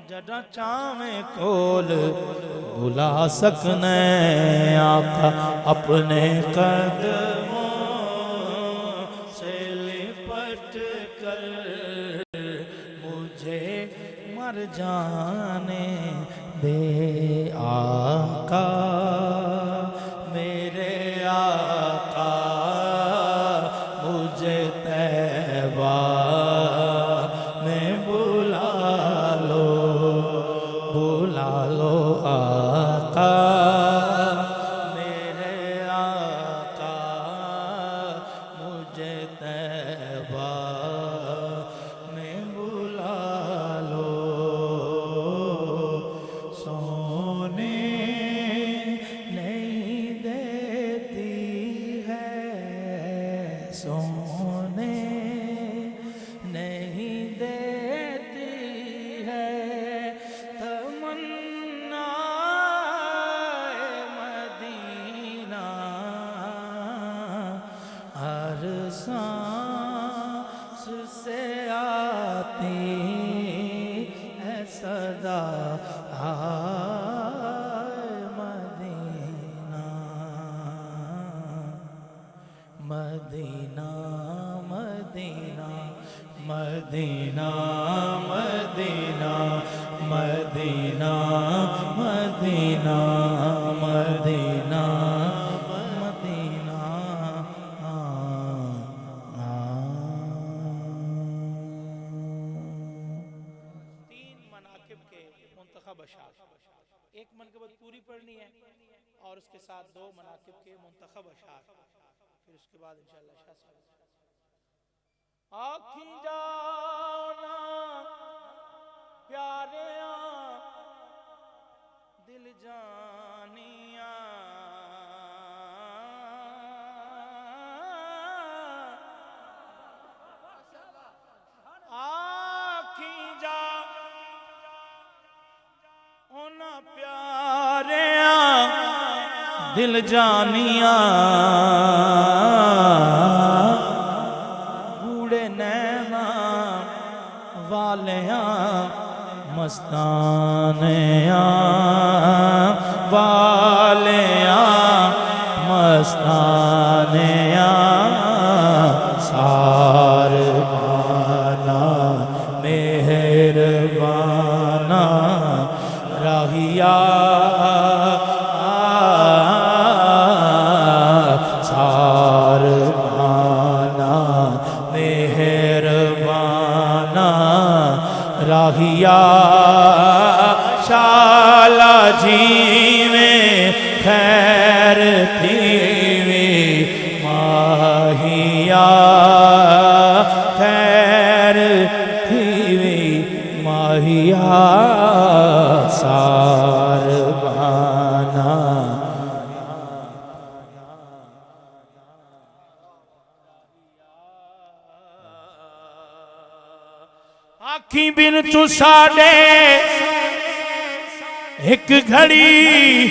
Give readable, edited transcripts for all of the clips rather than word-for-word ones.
جڑا چاہویں کول بلا سکنے آقا اپنے قدموں سے لپٹ کر مجھے مر جانے دے آقا میرے آقا مجھے طیبہ میں بلا لو آقا میرے آقا مجھے طیبہ میں بلا لو سونے نہیں دیتی ہے سونے نہیں دیتی ہے تمنا مدینہ ہر سانس سے آتی ہے صدا مدینہ مدینہ مدینہ مدینہ مدینہ مدینہ مدینہ مدینہ مدینہ تین مناقب کے منتخب اشعار ایک منقبت پوری پڑھنی ہے اور اس کے ساتھ دو مناقب کے منتخب اشعار پھر اس کے بعد انشاءاللہ شاہ صاحب آکھیں جانا پیاریاں دل جانیاں آکھیں جانا پیاریاں دل جانیاں مستانیاں والیاں مستانیاں ساربانا مہربانا راہیا ساربانا مہربانا راہیا شالا جی میں خیر تھیوی ماہیا خیر تھیوی ماہیا ساربانا آکھیں بن تو ساڑے ایک گھڑی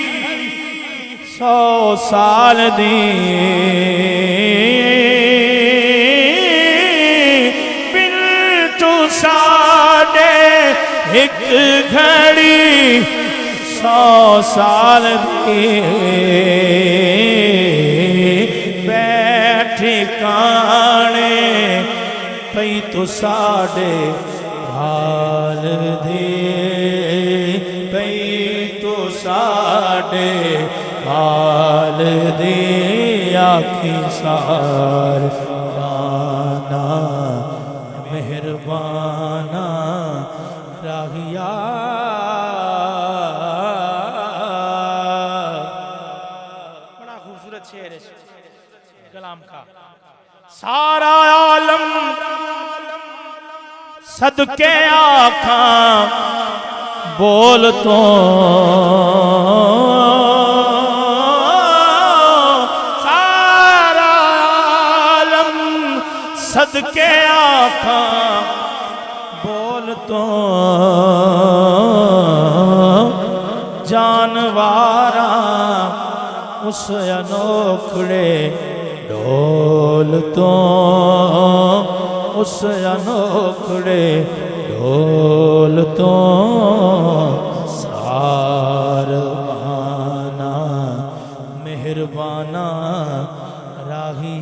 100 سال دی بن تو ساڑے ایک گھڑی 100 سال دی بیٹھی کانے پئی تو ساڑے حال دے پئی تو ساڑے حال دے آکھیں ساربانا مہربانا راہیا بڑا خوبصورت شعر ہے کلام کا سارا عالم صدقے آنکھاں بول تو سارا عالم صدقے آنکھاں بول تو جانواراں اس انوکھڑے ڈھول تو اس انوکھڑے ڈھول تو مہربانا راہی